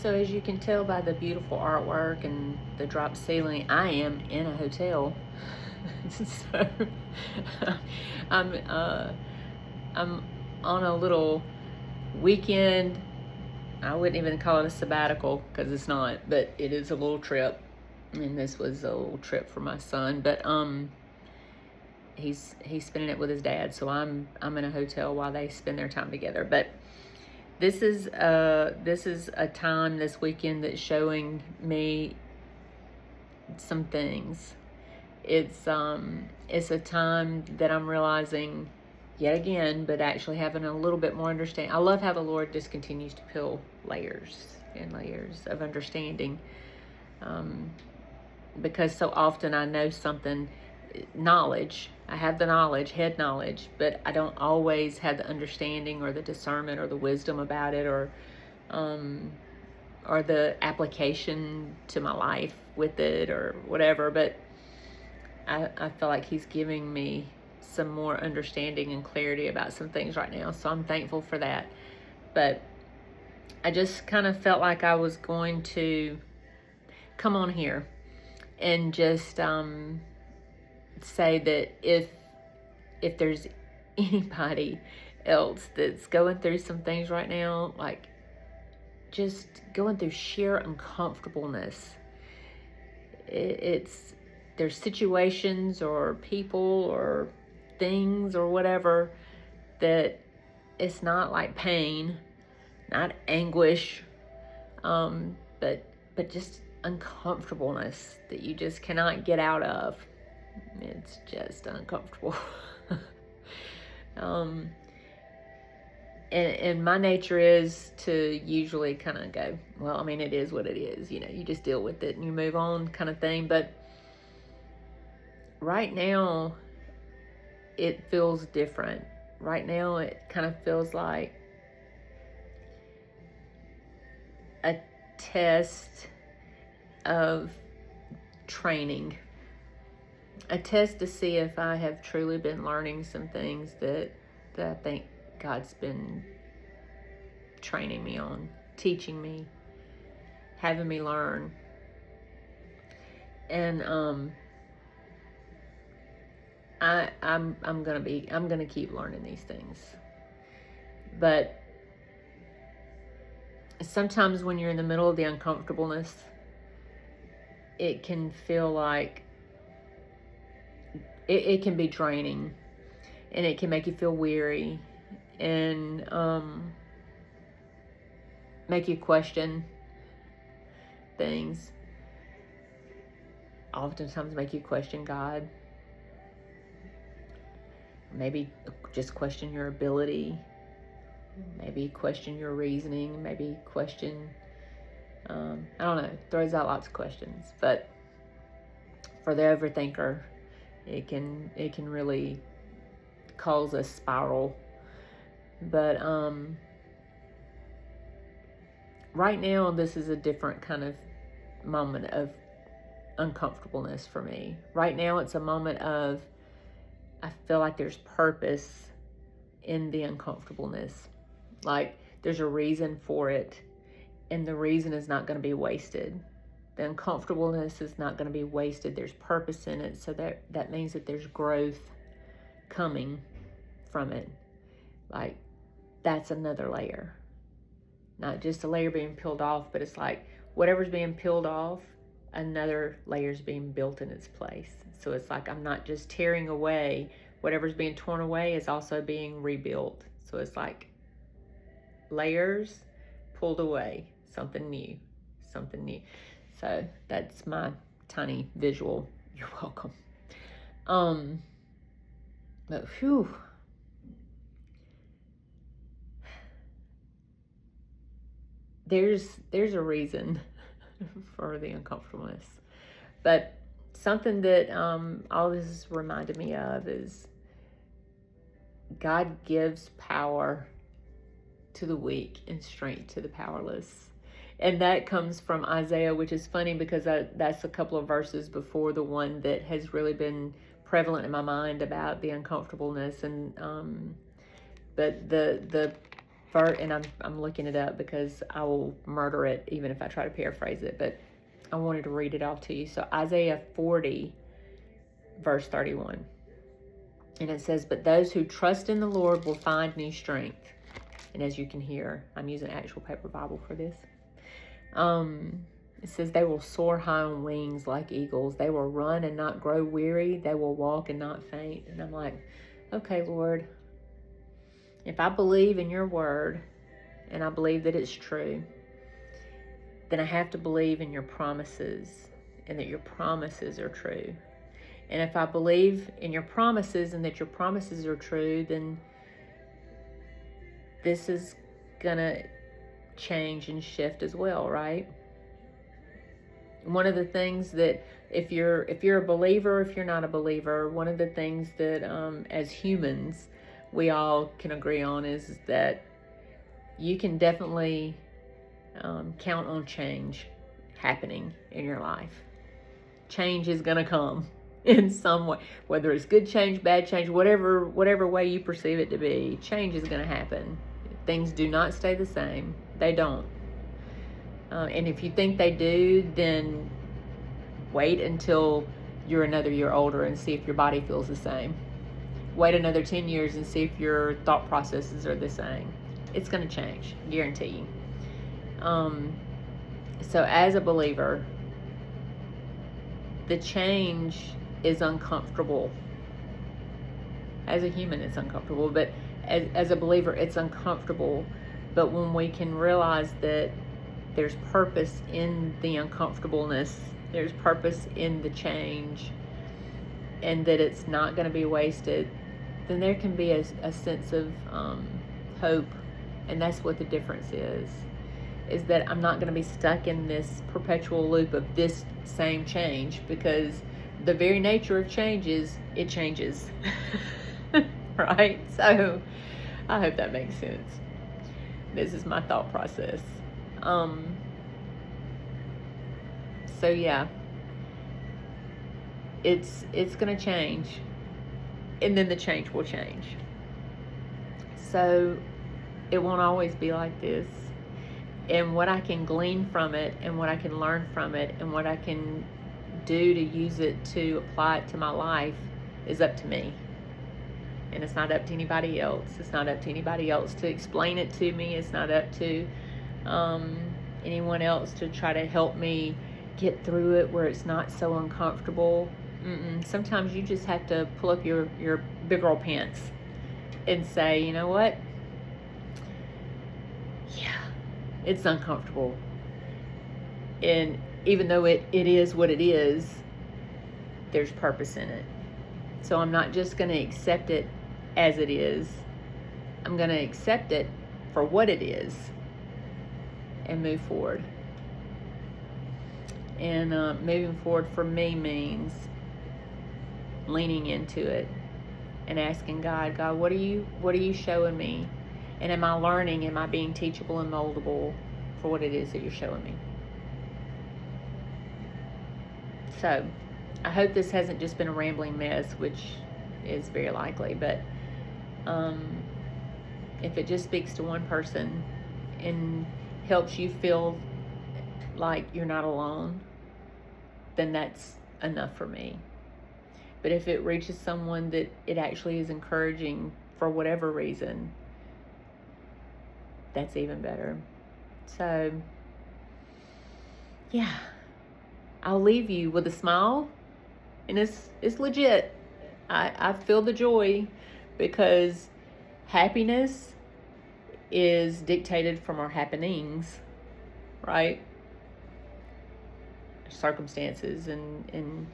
So as you can tell by the beautiful artwork and the drop ceiling, I am in a hotel. So I'm uh, I'm on a little weekend. I wouldn't even call it a sabbatical because it's not, but it is a little trip. And this was a little trip for my son, but he's spending it with his dad, so I'm in a hotel while they spend their time together. But this is a time this weekend that's showing me some things. It's a time that I'm realizing yet again, but actually having a little bit more understanding. I love how the Lord just continues to peel layers and layers of understanding, because so often I know something, knowledge. I have the knowledge, head knowledge, but I don't always have the understanding or the discernment or the wisdom about it, or the application to my life with it or whatever. But I feel like he's giving me some more understanding and clarity about some things right now. So I'm thankful for that. But I just kind of felt like I was going to come on here and just say that if there's anybody else that's going through some things right now, like just going through sheer uncomfortableness, it's there's situations or people or things or whatever that it's not like pain, not anguish, but just uncomfortableness that you just cannot get out of. It's just uncomfortable. And my nature is to usually kind of go, well, I mean, it is what it is. You just deal with it and you move on, kind of thing. But right now, it feels different. Right now, it kind of feels like a test of training, a test to see if I have truly been learning some things that I think God's been training me on, teaching me, having me learn. And I'm gonna keep learning these things. But sometimes when you're in the middle of the uncomfortableness, it can feel like it can be draining, and it can make you feel weary, and make you question things. Oftentimes make you question God. Maybe just question your ability. Maybe question your reasoning. Maybe question, I don't know, throws out lots of questions. But for the overthinker, it can really cause a spiral. But right now, this is a different kind of moment of uncomfortableness for me. Right now, it's a moment of, I feel like there's purpose in the uncomfortableness. Like there's a reason for it, and the reason is not going to be wasted. The uncomfortableness is not going to be wasted. There's purpose in it, so that means that there's growth coming from it. Like that's another layer. Not just a layer being peeled off, but it's like whatever's being peeled off, another layer's being built in its place. So it's like I'm not just tearing away, whatever's being torn away is also being rebuilt. So it's like layers pulled away, something new. So that's my tiny visual. You're welcome. But whew. There's a reason for the uncomfortableness. But something that all this has reminded me of is God gives power to the weak and strength to the powerless. And that comes from Isaiah, which is funny because that's a couple of verses before the one that has really been prevalent in my mind about the uncomfortableness. And but the and I'm looking it up because I will murder it even if I try to paraphrase it, but I wanted to read it off to you. So Isaiah 40, verse 31. And it says, "But those who trust in the Lord will find new strength." And as you can hear, I'm using actual paper Bible for this. It says, "They will soar high on wings like eagles. They will run and not grow weary. They will walk and not faint." And I'm like, okay, Lord, if I believe in your word and I believe that it's true, then I have to believe in your promises and that your promises are true. And if I believe in your promises and that your promises are true, then this is going to change and shift as well, right? One of the things that if you're a believer, if you're not a believer, one of the things that as humans we all can agree on is that you can definitely count on change happening in your life. Change is going to come in some way, whether it's good change, bad change, whatever way you perceive it to be. Change is going to happen. Things do not stay the same. They don't. And if you think they do, then wait until you're another year older and see if your body feels the same. Wait another 10 years and see if your thought processes are the same. It's going to change, guarantee you. So as a believer, the change is uncomfortable. As a human, it's uncomfortable, but as a believer, it's uncomfortable. But when we can realize that there's purpose in the uncomfortableness, there's purpose in the change, and that it's not going to be wasted, then there can be a sense of hope. And that's what the difference is that I'm not going to be stuck in this perpetual loop of this same change, because the very nature of change is it changes. Right? So I hope that makes sense. This is my thought process. So yeah, it's going to change, and then the change will change. So it won't always be like this. And what I can glean from it, and what I can learn from it, and what I can do to use it to apply it to my life is up to me. And it's not up to anybody else. It's not up to anybody else to explain it to me. It's not up to anyone else to try to help me get through it where it's not so uncomfortable. Sometimes you just have to pull up your big old pants and say, you know what? Yeah, it's uncomfortable. And even though it is what it is, there's purpose in it. So I'm not just going to accept it as it is. I'm going to accept it for what it is and move forward. And moving forward for me means leaning into it and asking God, what are you showing me? And am I learning? Am I being teachable and moldable for what it is that you're showing me? So I hope this hasn't just been a rambling mess, which is very likely, but if it just speaks to one person and helps you feel like you're not alone, then that's enough for me. But if it reaches someone that it actually is encouraging for whatever reason, that's even better. So yeah, I'll leave you with a smile, and it's legit. I feel the joy, because happiness is dictated from our happenings, right? Circumstances and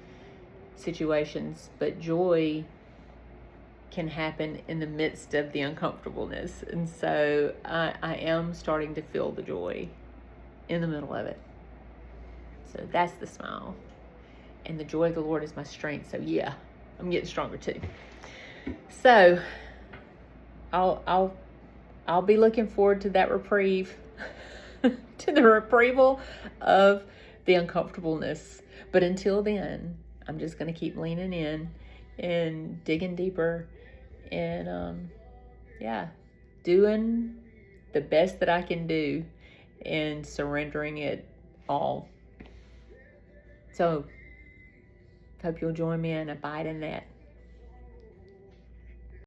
situations, but joy can happen in the midst of the uncomfortableness. And so I am starting to feel the joy in the middle of it. So that's the smile. And the joy of the Lord is my strength. So yeah, I'm getting stronger too. So I'll be looking forward to that reprieve, to the reprieval of the uncomfortableness. But until then, I'm just going to keep leaning in and digging deeper and doing the best that I can do in surrendering it all. So, hope you'll join me and abide in that.